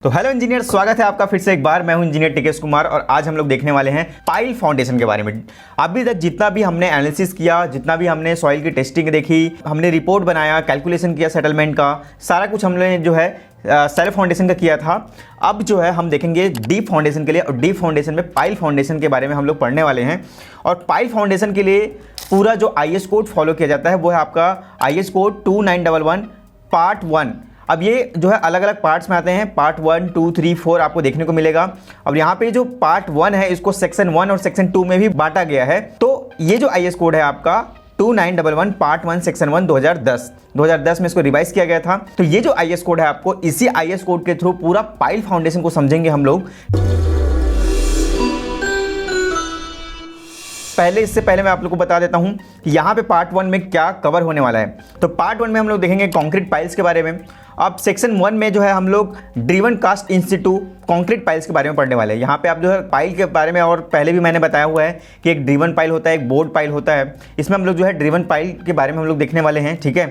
तो hello engineer, स्वागत है आपका फिर से एक बार। मैं हूं इंजीनियर टिकेश कुमार और आज हम लोग देखने वाले हैं पाइल फाउंडेशन के बारे में। अभी तक जितना भी हमने एनालिसिस किया, जितना भी हमने सॉइल की टेस्टिंग देखी, हमने रिपोर्ट बनाया, कैलकुलेशन किया सेटलमेंट का, सारा कुछ हमने जो है सेल्फ फाउंडेशन का किया था। अब जो है हम देखेंगे डीप फाउंडेशन के लिए, और डीप फाउंडेशन में पाइल फाउंडेशन के बारे में हम लोग पढ़ने वाले हैं। और पाइल फाउंडेशन के लिए पूरा जो IS कोड फॉलो किया जाता है वो है आपका IS कोड 2911 पार्ट 1। अब ये जो है अलग अलग पार्ट्स में आते हैं, पार्ट 1, 2, 3, 4 आपको देखने को मिलेगा। अब यहाँ पे जो पार्ट 1 है इसको सेक्शन 1 और सेक्शन 2 में भी बांटा गया है। तो ये जो IS कोड है आपका 2911 पार्ट 1 सेक्शन 1 2010 में इसको रिवाइज किया गया था। तो ये जो IS कोड है, आपको इसी IS कोड के थ्रू पूरा पाइल फाउंडेशन को समझेंगे हम लोग। इससे पहले मैं आप लोगों को बता देता हूं कि यहाँ पे पार्ट 1 में क्या कवर होने वाला है। तो पार्ट 1 में हम लोग देखेंगे कंक्रीट पाइल्स के बारे में। अब सेक्शन 1 में जो है हम लोग ड्रिवन कास्ट इन सिटू कंक्रीट पाइल्स के बारे में पढ़ने वाले हैं। यहाँ पे आप जो है पाइल के बारे में, और पहले भी मैंने बताया हुआ है कि एक ड्रिवन पाइल होता है, एक बोर्ड पाइल होता है। इसमें हम लोग जो है ड्रिवन पाइल के बारे में हम लोग देखने वाले हैं, ठीक है।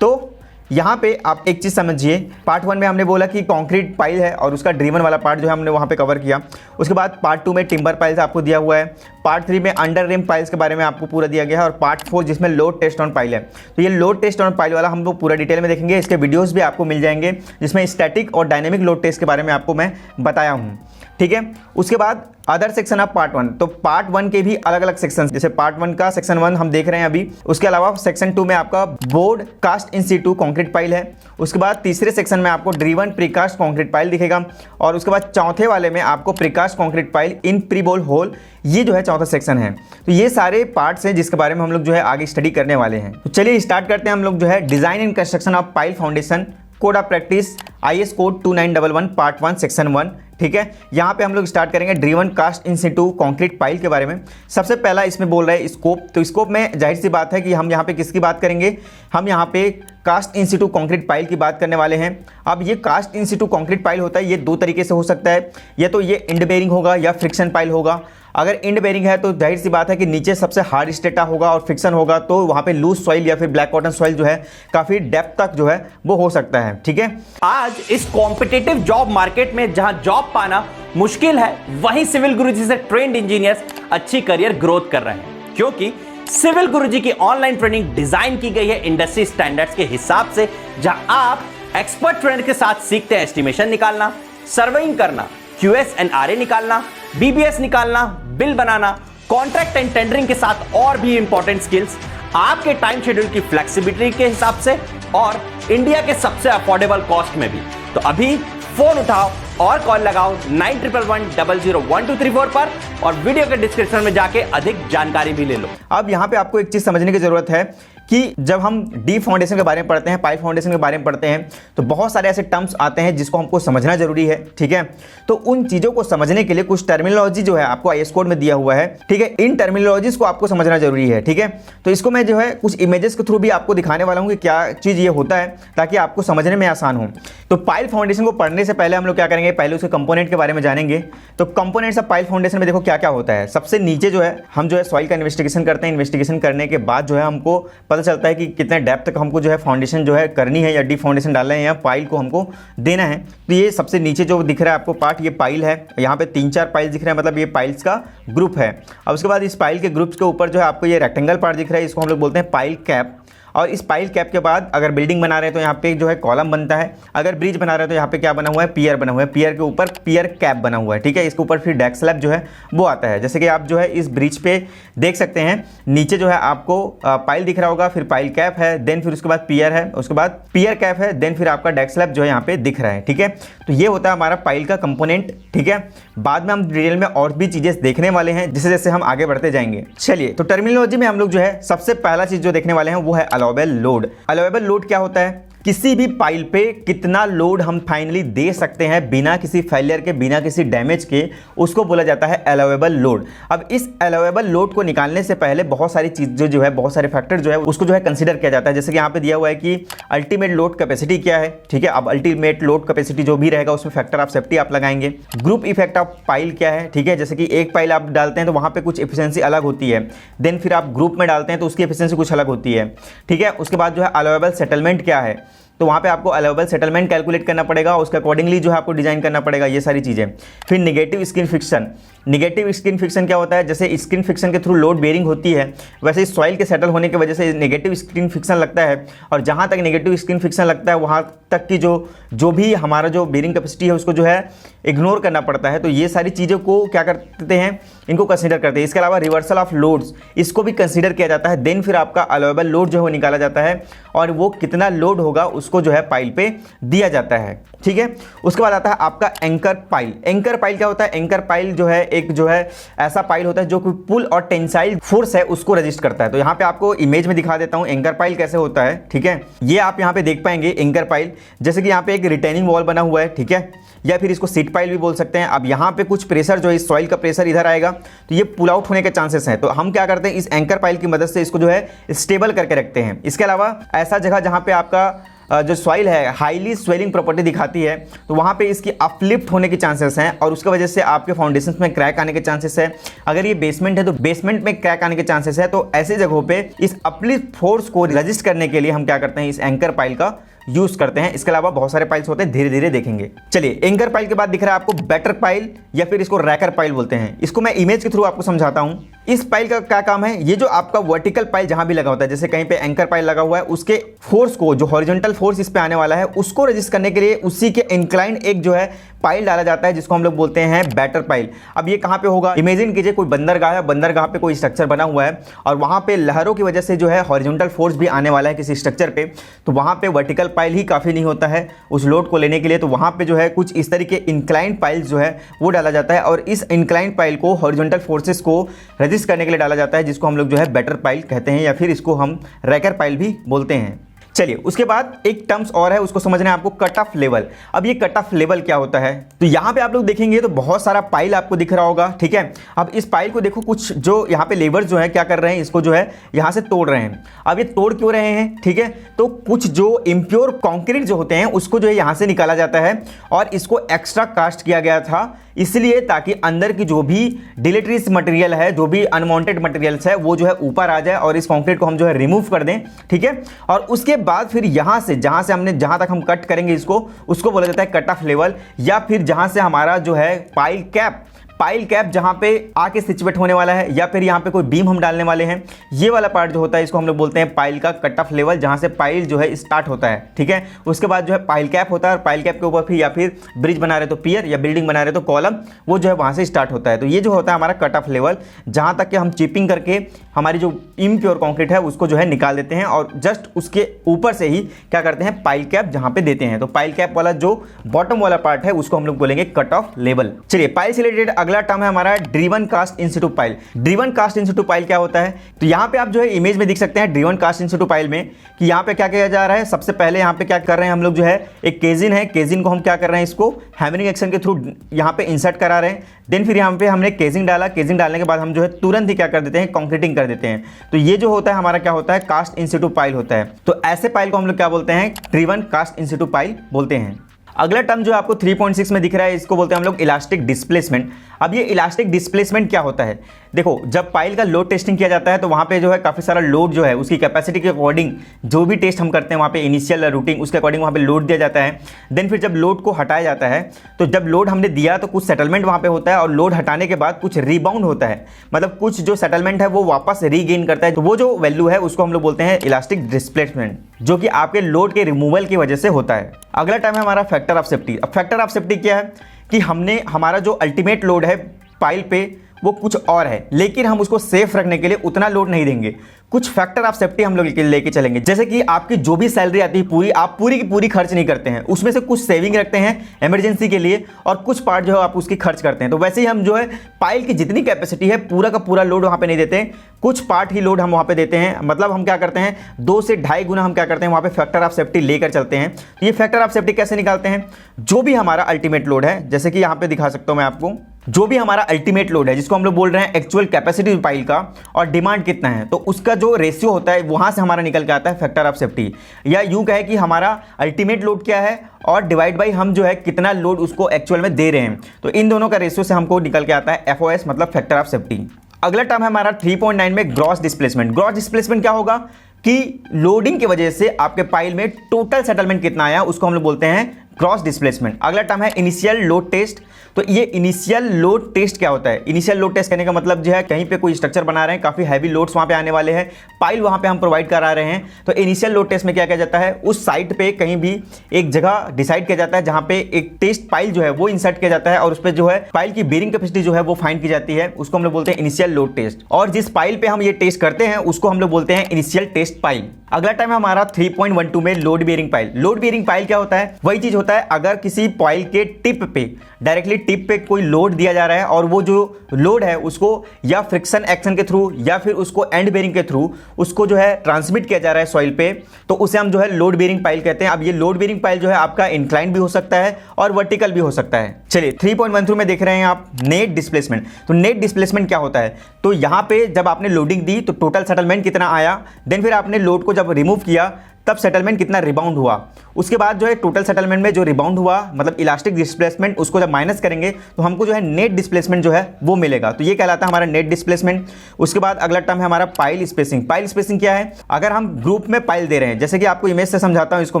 तो यहाँ पे आप एक चीज़ समझिए, पार्ट 1 में हमने बोला कि कंक्रीट पाइल है और उसका ड्रिवन वाला पार्ट जो है हमने वहाँ पे कवर किया। उसके बाद पार्ट 2 में टिम्बर पाइल्स आपको दिया हुआ है। पार्ट 3 में अंडर रिम पाइल्स के बारे में आपको पूरा दिया गया है। और पार्ट 4 जिसमें लोड टेस्ट ऑन पाइल है, तो ये लोड टेस्ट ऑन पाइल वाला हम लोग पूरा डिटेल में देखेंगे। इसके वीडियोज़ भी आपको मिल जाएंगे जिसमें स्टैटिक और डायनेमिक लोड टेस्ट के बारे में आपको मैं बताया हूँ, ठीक है। उसके बाद अदर सेक्शन ऑफ पार्ट 1, तो पार्ट 1 के भी अलग अलग सेक्शन, जैसे पार्ट 1 का सेक्शन 1 हम देख रहे हैं अभी। उसके अलावा सेक्शन 2 में आपका बोर्ड कास्ट इन सिटू कंक्रीट पाइल है। उसके बाद तीसरे सेक्शन में आपको ड्रिवन प्रीकास्ट कंक्रीट पाइल दिखेगा। और उसके बाद चौथे वाले में आपको प्रीकास्ट कंक्रीट पाइल इन प्री-बोल होल, ये जो है चौथा सेक्शन है। तो ये सारे पार्ट्स हैं जिसके बारे में हम लोग जो है आगे स्टडी करने वाले हैं। तो चलिए स्टार्ट करते हैं हम लोग जो है design and construction of pile foundation code of practice IS code 2911 part 1 section 1, ठीक है। यहाँ पे हम लोग स्टार्ट करेंगे ड्रिवन कास्ट इन सिटू कंक्रीट पाइल के बारे में। सबसे पहला इसमें बोल रहा है स्कोप। तो स्कोप में जाहिर सी बात है कि हम यहाँ पे किसकी बात करेंगे, हम यहाँ पे कास्ट इन सिटू कंक्रीट पाइल की बात करने वाले हैं। अब ये कास्ट इन सिटू कंक्रीट पाइल होता है, ये दो तरीके से हो सकता है, या तो ये इंड बेरिंग होगा या फ्रिक्शन पाइल होगा। अगर इंड बेरिंग है तो जाहिर सी बात है कि नीचे सबसे हार्ड स्टेटा होगा और फ्रिक्शन होगा, तो वहाँ पे लूज सॉइल या फिर ब्लैक कॉटन सॉइल जो है काफ़ी डेप्थ तक जो है वो हो सकता है, ठीक है। आज इस कॉम्पिटिटिव जॉब मार्केट में जहां जॉब पाना मुश्किल है, वहीं सिविल गुरुजी से ट्रेंड इंजीनियर्स अच्छी करियर ग्रोथ कर रहे हैं, क्योंकि सिविल गुरुजी की ऑनलाइन ट्रेनिंग डिजाइन की गई है इंडस्ट्री स्टैंडर्ड्स के हिसाब से, जहां आप एक्सपर्ट ट्रेनर के साथ सीखते हैं एस्टिमेशन निकालना, सर्वेइंग करना, QS एंड RA निकालना, BBS निकालना, bill banana, contract and tendering के साथ और भी इंपॉर्टेंट स्किल्स आपके टाइम शेड्यूल की फ्लेक्सिबिलिटी के हिसाब से, और इंडिया के सबसे अफोर्डेबल कॉस्ट में भी। तो अभी फोन उठाओ और कॉल लगाओ 9111001234 पर, और वीडियो के डिस्क्रिप्शन में जाके अधिक जानकारी भी ले लो। अब यहाँ पे आपको एक चीज समझने की जरूरत है कि जब हम डीप फाउंडेशन के बारे में पढ़ते हैं, पाइल फाउंडेशन के बारे में पढ़ते हैं, तो बहुत सारे ऐसे टर्म्स आते हैं जिसको हमको समझना जरूरी है, ठीक है। तो उन चीज़ों को समझने के लिए कुछ टर्मिनोलॉजी जो है आपको IS कोड में दिया हुआ है, ठीक है। इन टर्मिनोलॉजीज को आपको समझना जरूरी है, ठीक है। तो इसको मैं जो है कुछ इमेजेस के थ्रू भी आपको दिखाने वाला हूँ कि क्या चीज़ ये होता है, ताकि आपको समझने में आसान हो। तो पाइल फाउंडेशन को पढ़ने से पहले हम लोग क्या करेंगे, पहले उसके कंपोनेंट के बारे में जानेंगे। तो कंपोनेंट्स ऑफ पाइल फाउंडेशन में देखो क्या क्या होता है। सबसे नीचे जो है हम जो है सॉइल का इन्वेस्टिगेशन करते हैं। इन्वेस्टिगेशन करने के बाद जो है हमको पता चलता है कि कितने डेप्थ तक हमको जो है फाउंडेशन जो है करनी है, या डीप फाउंडेशन डालना है, या पाइल को हमको देना है। तो ये सबसे नीचे जो दिख रहा है आपको पार्ट, ये पाइल है। यहाँ पे 3-4 पाइल दिख रहे हैं, मतलब ये पाइल्स का ग्रुप है। अब उसके बाद इस पाइल के ग्रुप्स के ऊपर जो है आपको ये रेक्टेंगल पार्ट दिख रहा है, इसको हम लोग बोलते हैं पाइल कैप। और इस पाइल कैप के बाद अगर बिल्डिंग बना रहे हैं तो यहाँ पे जो है कॉलम बनता है। अगर ब्रिज बना रहे हैं तो यहाँ पे क्या बना हुआ है, पियर बना हुआ है। पियर के ऊपर पियर कैप बना हुआ है, ठीक है। इसके ऊपर फिर डेक स्लैब जो है वो आता है। जैसे कि आप जो है इस ब्रिज पे देख सकते हैं, नीचे जो है आपको पाइल दिख रहा होगा, फिर पाइल कैप है, देन फिर उसके बाद पियर है, उसके बाद पियर कैप है, देन फिर आपका डेक स्लैब जो है यहाँ पे दिख रहा है, ठीक है। तो ये होता है हमारा पाइल का कंपोनेंट, ठीक है। बाद में हम डिटेल में और भी चीजें देखने वाले हैं जैसे जैसे हम आगे बढ़ते जाएंगे। चलिए, तो टर्मिनोलॉजी में हम लोग जो है सबसे पहला चीज जो देखने वाले हैं वो है अलाउएबल लोड। अलाउएबल लोड क्या होता है, किसी भी पाइल पे कितना लोड हम फाइनली दे सकते हैं बिना किसी फेलियर के, बिना किसी डैमेज के, उसको बोला जाता है अलाउएबल लोड। अब इस अलाउएबल लोड को निकालने से पहले बहुत सारी चीज़ें जो है, बहुत सारे फैक्टर जो है उसको जो है कंसीडर किया जाता है। जैसे कि यहाँ पे दिया हुआ है कि अल्टीमेट लोड कैपेसिटी क्या है, ठीक है। अब अल्टीमेट लोड कैपेसिटी जो भी रहेगा उसमें फैक्टर ऑफ सेफ्टी आप लगाएंगे। ग्रुप इफेक्ट ऑफ पाइल क्या है, ठीक है। जैसे कि एक पाइल आप डालते हैं तो वहाँ पे कुछ एफिशिएंसी अलग होती है, देन फिर आप ग्रुप में डालते हैं तो उसकी एफिशिएंसी कुछ अलग होती है, ठीक है। उसके बाद जो है अलाउएबल सेटलमेंट क्या है, तो वहाँ पे आपको अलाउेबल सेटलमेंट कैलकुलेट करना पड़ेगा, उसके अकॉर्डिंगली जो है आपको डिजाइन करना पड़ेगा, ये सारी चीज़ें। फिर negative skin friction. Negative skin friction क्या होता है? जैसे स्किन फ्रिक्शन के थ्रू लोड बेयरिंग होती है, वैसे ही सॉइल के सेटल होने की वजह से नेगेटिव स्किन फ्रिक्शन लगता है, और जहाँ तक नेगेटिव स्किन फ्रिक्शन लगता है वहाँ तक की जो भी हमारा जो बेयरिंग कैपेसिटी है उसको जो है इग्नोर करना पड़ता है। तो ये सारी चीज़ों को क्या करते हैं, इनको कंसीडर करते हैं। इसके अलावा रिवर्सल ऑफ लोड्स, इसको भी कंसीडर किया जाता है। देन फिर आपका अलाउेबल लोड जो है वो निकाला जाता है, और वो कितना लोड होगा उसको जो है पाइल पे दिया जाता है, ठीक है। उसके बाद आता है आपका एंकर पाइल। एंकर पाइल क्या होता है? एंकर पाइल जो है एक जो है ऐसा पाइल होता है जो कोई पुल और टेंसाइल फोर्स है उसको रजिस्ट करता है। तो यहाँ पे आपको इमेज में दिखा देता हूँ एंकर पाइल कैसे होता है, ठीक है। ये आप यहाँ पे देख पाएंगे एंकर पाइल, जैसे कि यहाँ पे एक रिटेनिंग वॉल बना हुआ है, ठीक है, या फिर इसको सीट पाइल भी बोल सकते हैं। अब यहाँ पे कुछ प्रेशर जो है इस सॉइल का प्रेशर इधर आएगा तो ये पुल आउट होने के चांसेस हैं। तो हम क्या करते हैं, इस एंकर पाइल की मदद से इसको जो है स्टेबल करके रखते हैं। इसके अलावा ऐसा जगह जहाँ पे आपका जो सॉइल है हाईली स्वेलिंग प्रॉपर्टी दिखाती है, तो वहाँ पे इसकी अपलिफ्ट होने के चांसेस हैं, और उसकी वजह से आपके फाउंडेशन में क्रैक आने के चांसेस है। अगर ये बेसमेंट है तो बेसमेंट में क्रैक आने के चांसेस है। तो ऐसी जगहों पे इस अपलिफ्ट फोर्स को रजिस्ट करने के लिए हम क्या करते हैं, इस एंकर पाइल का यूज करते हैं। इसके अलावा बहुत सारे पाइल्स होते हैं, धीरे धीरे देखेंगे। चलिए, एंकर पाइल के बाद दिख रहा है आपको बैटर पाइल, या फिर इसको रैकर पाइल बोलते हैं। इसको मैं इमेज के थ्रू आपको समझाता हूं। इस पाइल का क्या काम है? ये जो आपका वर्टिकल पाइल जहां भी लगा होता है, जैसे कहीं पे एंकर पाइल लगा हुआ है, उसके फोर्स को, जो हॉरिजॉन्टल फोर्स इस पे आने वाला है, उसको रजिस्ट करने के लिए उसी के इंक्लाइन एक जो है पाइल डाला जाता है, जिसको हम लोग बोलते हैं बैटर पाइल। अब ये कहां पे होगा? इमेजिन कीजिए कोई बंदरगाह है, बंदरगाह पे कोई स्ट्रक्चर बना हुआ है, और वहां पे लहरों की वजह से जो है हॉरिजॉन्टल फोर्स भी आने वाला है किसी स्ट्रक्चर पे, तो वहां पे वर्टिकल पाइल ही काफी नहीं होता है उस लोड को लेने के लिए। तो वहां पे जो है कुछ इस तरीके इंक्लाइन पाइल्स जो है वो डाला जाता है, और इस इंक्लाइन पाइल को हॉरिजॉन्टल फोर्सेस को रजिस्ट करने के लिए डाला जाता है, जिसको हम लोग जो है बैटर पाइल कहते हैं, या फिर इसको हम रैकर पाइल भी बोलते हैं। चलिए, उसके बाद एक टर्म्स और है, उसको समझना है आपको, कट ऑफ लेवल। अब ये कट ऑफ लेवल क्या होता है? तो यहाँ पे आप लोग देखेंगे तो बहुत सारा पाइल आपको दिख रहा होगा, ठीक है। अब इस पाइल को देखो, कुछ जो यहाँ पे लेबर जो है क्या कर रहे हैं, इसको जो है यहाँ से तोड़ रहे हैं। अब ये तोड़ क्यों रहे हैं, ठीक है? तो कुछ जो इम्प्योर कॉन्क्रीट जो होते हैं उसको जो है यहाँ से निकाला जाता है, और इसको एक्स्ट्रा कास्ट किया गया था इसलिए ताकि अंदर की जो भी डिलेटरीज मटेरियल है, जो भी अनवांटेड मटेरियल्स है, वो जो है ऊपर आ जाए और इस कंक्रीट को हम जो है रिमूव कर दें, ठीक है। और उसके बाद फिर यहाँ से जहाँ तक हम कट करेंगे इसको, उसको बोला जाता है कट ऑफ लेवल, या फिर जहाँ से हमारा जो है पाइल कैप जहाँ पे आके सिचुएट होने वाला है, या फिर यहाँ पे कोई बीम हम डालने वाले हैं, ये वाला पार्ट जो होता है इसको हम लोग बोलते हैं पाइल का कट ऑफ लेवल, जहाँ से पाइल जो है स्टार्ट होता है, ठीक है। उसके बाद जो है पाइल कैप होता है, और पाइल कैप के ऊपर फिर या फिर ब्रिज बना रहे तो पियर, या बिल्डिंग बना रहे तो कॉलम, वो जो है वहाँ से स्टार्ट होता है। तो ये जो होता है हमारा कट ऑफ लेवल, जहाँ तक कि हम चिपिंग करके हमारी जो इम्प्योर कॉन्क्रीट है उसको जो है निकाल देते हैं, और जस्ट उसके ऊपर से ही क्या करते हैं, पाइल कैप जहाँ पे देते हैं। तो पाइल कैप वाला जो बॉटम वाला पार्ट है उसको हम लोग बोलेंगे कट ऑफ लेवल। चलिए, पाइल से रिलेटेड अगला टर्म है हमारा ड्रिवन कास्ट इन सिटू पाइल। ड्रिवन कास्ट इन सिटू पाइल क्या होता है? तो यहाँ पे आप जो है इमेज में देख सकते हैं ड्रिवन कास्ट इन सिटू पाइल में कि यहाँ पे क्या किया जा रहा है। सबसे पहले यहाँ पे क्या कर रहे हैं हम लोग, जो है एक केजिन है, केजिन को हम क्या कर रहे हैं, इसको हैमरिंग एक्शन के थ्रू यहाँ पे इंसर्ट करा रहे हैं। देन फिर यहाँ पे हमने केजिंग डाला, केजिंग डालने के बाद हम जो है तुरंत ही क्या कर देते हैं, कंक्रीटिंग कर देते हैं। तो ये जो होता है हमारा क्या होता है, कास्ट इन सिटू पाइल होता है। तो ऐसे पाइल को हम लोग क्या बोलते हैं, ड्रिवन कास्ट इन सिटू पाइल बोलते हैं। अगला टर्म जो आपको 3.6 में दिख रहा है, इसको बोलते हैं हम लोग इलास्टिक डिस्प्लेसमेंट। अब ये इलास्टिक डिस्प्लेसमेंट क्या होता है? देखो, जब पाइल का लोड टेस्टिंग किया जाता है तो वहाँ पे जो है काफ़ी सारा लोड जो है उसकी कैपेसिटी के अकॉर्डिंग जो भी टेस्ट हम करते हैं वहाँ पे इनिशियल रूटिंग उसके अकॉर्डिंग वहाँ पे लोड दिया जाता है। देन फिर जब लोड को हटाया जाता है, तो जब लोड हमने दिया तो कुछ सेटलमेंट वहाँ पे होता है, और लोड हटाने के बाद कुछ रिबाउंड होता है, मतलब कुछ जो सेटलमेंट है वो वापस रीगेन करता है। तो वो जो वैल्यू है उसको हम लोग बोलते हैं इलास्टिक डिस्प्लेसमेंट, जो कि आपके लोड के रिमूवल की वजह से होता है। अगला टाइम है हमारा फैक्टर ऑफ सेफ्टी। अब फैक्टर ऑफ सेफ्टी क्या है कि हमारा जो अल्टीमेट लोड है पाइल पे वो कुछ और है, लेकिन हम उसको सेफ रखने के लिए उतना लोड नहीं देंगे, कुछ फैक्टर ऑफ सेफ्टी हम लोग लेके चलेंगे। जैसे कि आपकी जो भी सैलरी आती है आप पूरी की पूरी खर्च नहीं करते हैं, उसमें से कुछ सेविंग रखते हैं इमरजेंसी के लिए, और कुछ पार्ट जो है आप उसकी खर्च करते हैं। तो वैसे ही हम जो है पाइल की जितनी कैपेसिटी है पूरा का पूरा लोड वहाँ पे नहीं देते, कुछ पार्ट ही लोड हम वहाँ पे देते हैं। मतलब हम क्या करते हैं, 2 से 2.5 गुना हम क्या करते हैं वहाँ पे फैक्टर ऑफ सेफ्टी लेकर चलते हैं। तो ये फैक्टर ऑफ सेफ्टी कैसे निकालते हैं? जो भी हमारा अल्टीमेट लोड है, जैसे कि यहाँ पे दिखा सकता हूँ मैं आपको, जो भी हमारा अल्टीमेट लोड है जिसको हम लोग बोल रहे हैं एक्चुअल कैपेसिटी पाइल का, और डिमांड कितना है, तो उसका जो रेशियो होता है वहां से हमारा निकल के आता है फैक्टर ऑफ सेफ्टी। या यूं कहे कि हमारा अल्टीमेट लोड क्या है और डिवाइड बाई हम जो है कितना लोड उसको एक्चुअल में दे रहे हैं, तो इन दोनों का रेशियो से हमको निकल के आता है FOS, मतलब फैक्टर ऑफ सेफ्टी। अगला टर्म है हमारा 3.9 में ग्रॉस डिस्प्लेसमेंट। ग्रॉस डिस्प्लेसमेंट क्या होगा? कि लोडिंग की वजह से आपके पाइल में टोटल सेटलमेंट कितना आया, उसको हम लोग बोलते हैं क्रॉस डिस्प्लेसमेंट। अगला टर्म है इनिशियल लोड टेस्ट। तो ये इनिशियल लोड टेस्ट क्या होता है? इनिशियल लोड टेस्ट कहने का मतलब जो है कहीं पे कोई स्ट्रक्चर बना रहे हैं, काफी हैवी लोड्स वहां पे आने वाले हैं, पाइल वहां पे हम प्रोवाइड करा रहे हैं, तो इनिशियल लोड टेस्ट में क्या किया जाता है, उस साइट पे कहीं भी एक जगह डिसाइड किया जाता है जहां पे एक टेस्ट पाइल जो है वो इंसर्ट किया जाता है और उस पर जो है पाइल की बेरिंग कैपेसिटी जो है वो फाइंड की जाती है, उसको हम लोग बोलते हैं इनिशियल लोड टेस्ट। और जिस पाइल पे हम ये टेस्ट करते हैं उसको हम लोग बोलते हैं इनिशियल टेस्ट पाइल। अगला टाइम हमारा 3.12 में load bearing pile. Load bearing pile क्या होता है? वही चीज होता है अगर किसी पाइल के टिप पे, डायरेक्टली टिप पे कोई लोड दिया जा रहा है और वो जो लोड है उसको या फ्रिक्शन एक्शन के थ्रू या फिर उसको एंड बेरिंग के थ्रू उसको जो है ट्रांसमिट किया जा रहा है सॉइल पे, तो उसे हम जो है लोड बेरिंग पाइल कहते हैं। अब ये लोड बेरिंग पाइल जो है आपका इंक्लाइन भी हो सकता है और वर्टिकल भी हो सकता है। चलिए 3.13 में देख रहे हैं आप नेट डिस्प्लेसमेंट। तो नेट डिस्प्लेसमेंट क्या होता है? तो यहां पे जब आपने लोडिंग दी तो टोटल सेटलमेंट कितना आया, देन फिर आपने लोड को जब रिमूव किया तब सेटलमेंट कितना रिबाउंड हुआ, उसके बाद जो है टोटल सेटलमेंट में जो रिबाउंड हुआ मतलब इलास्टिक डिस्प्लेसमेंट, उसको जब माइनस करेंगे तो हमको जो है नेट डिस्प्लेसमेंट जो है वो मिलेगा। तो ये कहलाता है हमारा नेट डिस्प्लेसमेंट। उसके बाद अगला टर्म है हमारा पाइल स्पेसिंग। पाइल स्पेसिंग क्या है? अगर हम ग्रुप में पाइल दे रहे हैं, जैसे कि आपको इमेज से समझाता हूं इसको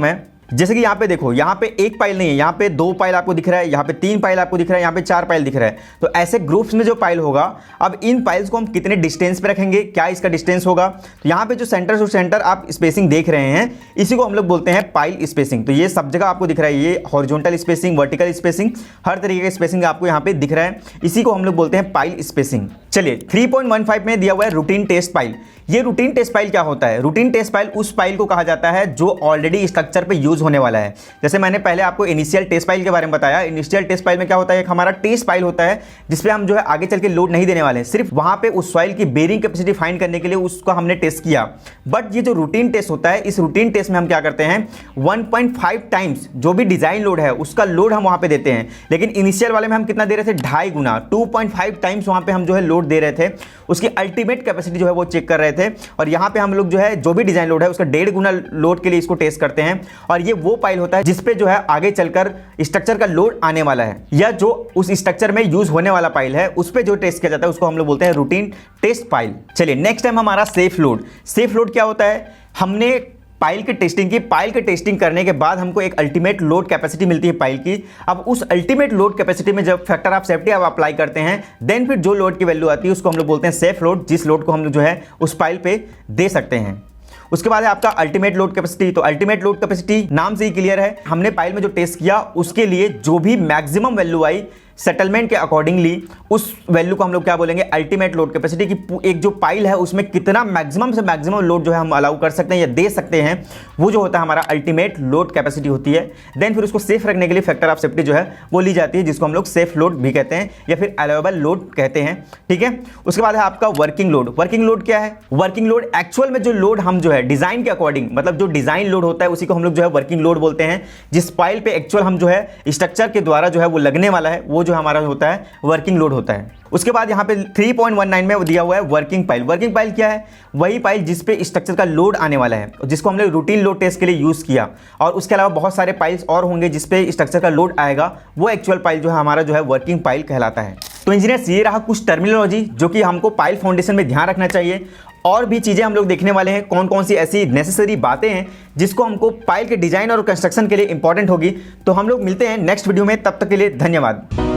मैं, जैसे कि यहाँ पे देखो, यहाँ पे एक पाइल नहीं है, यहाँ पे 2 पाइल आपको दिख रहा है, यहाँ पे 3 पाइल आपको दिख रहा है, यहाँ पे 4 पाइल दिख रहा है। तो ऐसे ग्रुप्स में जो पाइल होगा, अब इन पाइल्स को हम कितने डिस्टेंस पे रखेंगे, क्या इसका डिस्टेंस होगा, तो यहाँ पे जो सेंटर टू सेंटर आप स्पेसिंग देख रहे हैं इसी को हम लोग बोलते हैं पाइल स्पेसिंग। तो ये सब जगह आपको दिख रहा है, ये हॉरिजॉन्टल स्पेसिंग, वर्टिकल स्पेसिंग, हर तरीके का स्पेसिंग आपको यहाँ पे दिख रहा है, इसी को हम लोग बोलते हैं पाइल स्पेसिंग। चलिए 3.15 में दिया हुआ है रूटीन टेस्ट पाइल। ये रूटीन टेस्ट पाइल क्या होता है? रूटीन टेस्ट पाइल उस पाइल को कहा जाता है जो ऑलरेडी स्ट्रक्चर पे यूज होने वाला है। जैसे मैंने पहले आपको इनिशियल टेस्ट पाइल के बारे में बताया, इनिशियल टेस्ट पाइल में क्या होता है, एक हमारा टेस्ट पाइल होता है जिसपे हम जो है आगे चल के लोड नहीं देने वाले हैं, सिर्फ वहां पे उस सॉइल की बेरिंग कैपेसिटी फाइंड करने के लिए उसको हमने टेस्ट किया। बट ये जो रूटीन टेस्ट होता है, इस रूटीन टेस्ट में हम क्या करते हैं, 1.5 टाइम्स जो भी डिजाइन लोड है उसका लोड हम वहां पे देते हैं। लेकिन इनिशियल वाले में हम कितना दे रहे थे, 2.5 गुना, 2.5 टाइम्स वहां पे हम जो है लोड दे रहे थे, उसकी अल्टीमेट कैपेसिटी जो है वो चेक कर रहे थे। और यहाँ पे हम लोग जो है जो भी डिजाइन लोड है उसका 1.5 गुना लोड के लिए इसको टेस्ट करते हैं। और ये वो पाइल होता है जिसपे जो है आगे चलकर स्ट्रक्चर का लोड आने वाला है या जो उस स्ट्रक्चर में यूज होने वाला पाइल है उस पे जो टेस्ट किया जाता है उसको हम लोग बोलते हैं रूटीन टेस्ट पाइल। चलिए नेक्स्ट टाइम हमारा सेफ लोड। सेफ लोड क्या होता है? हमने पाइल की टेस्टिंग की, पाइल की टेस्टिंग करने के बाद हमको एक अल्टीमेट लोड कैपेसिटी मिलती है पाइल की। अब उस अल्टीमेट लोड कैपेसिटी में जब फैक्टर ऑफ सेफ्टी आप अप्लाई करते हैं, देन फिर जो लोड की वैल्यू आती है उसको हम लोग बोलते हैं सेफ लोड, जिस लोड को हम लोग जो है उस पाइल पे दे सकते हैं। उसके बाद है आपका अल्टीमेट लोड कैपेसिटी। तो अल्टीमेट लोड कैपेसिटी नाम से ही क्लियर है, हमने पाइल में जो टेस्ट किया उसके लिए जो भी मैक्सिमम वैल्यू आई सेटलमेंट के अकॉर्डिंगली, उस वैल्यू को हम लोग क्या बोलेंगे, अल्टीमेट लोड कैपेसिटी की एक जो पाइल है उसमें कितना मैक्सिमम से मैक्सिमम लोड जो है हम अलाउ कर सकते हैं या दे सकते हैं, वो जो होता है हमारा अल्टीमेट लोड कैपेसिटी होती है। देन फिर उसको सेफ रखने के लिए फैक्टर ऑफ सेफ्टी जो है वो ली जाती है, जिसको हम लोग सेफ लोड भी कहते हैं या फिर अलाउएबल लोड कहते हैं। ठीक है, उसके बाद है आपका वर्किंग लोड। वर्किंग लोड क्या है? वर्किंग लोड एक्चुअल में जो लोड हम जो है डिजाइन के अकॉर्डिंग, मतलब जो डिजाइन लोड होता है उसी को हम लोग जो है वर्किंग लोड बोलते हैं। जिस पाइल पे एक्चुअल हम जो है स्ट्रक्चर के द्वारा जो है वो लगने वाला है, वो जो हमारा होता है वर्किंग लोड होता है। उसके बाद यहां पे 3.19 में दिया हुआ है वर्किंग पाइल। वर्किंग पाइल क्या है? वही पाइल जिस पे स्ट्रक्चर का लोड आने वाला है, जिसको हमने रूटीन लोड टेस्ट के लिए यूज किया। और उसके अलावा बहुत सारे पाइल्स और होंगे जिस पे स्ट्रक्चर का लोड आएगा, वो एक्चुअल पाइल जो है हमारा जो है वर्किंग पाइल कहलाता है। तो इंजीनियर्स ये रहा कुछ टर्मिनोलॉजी जो कि हमको पाइल फाउंडेशन में ध्यान रखना चाहिए। और भी चीजें हम लोग देखने वाले हैं, कौन कौन सी ऐसी नेसेसरी बातें हैं जिसको हमको पाइल के डिजाइन और कंस्ट्रक्शन के लिए इंपॉर्टेंट होगी। तो हम लोग मिलते हैं नेक्स्ट वीडियो में, तब तक के लिए धन्यवाद।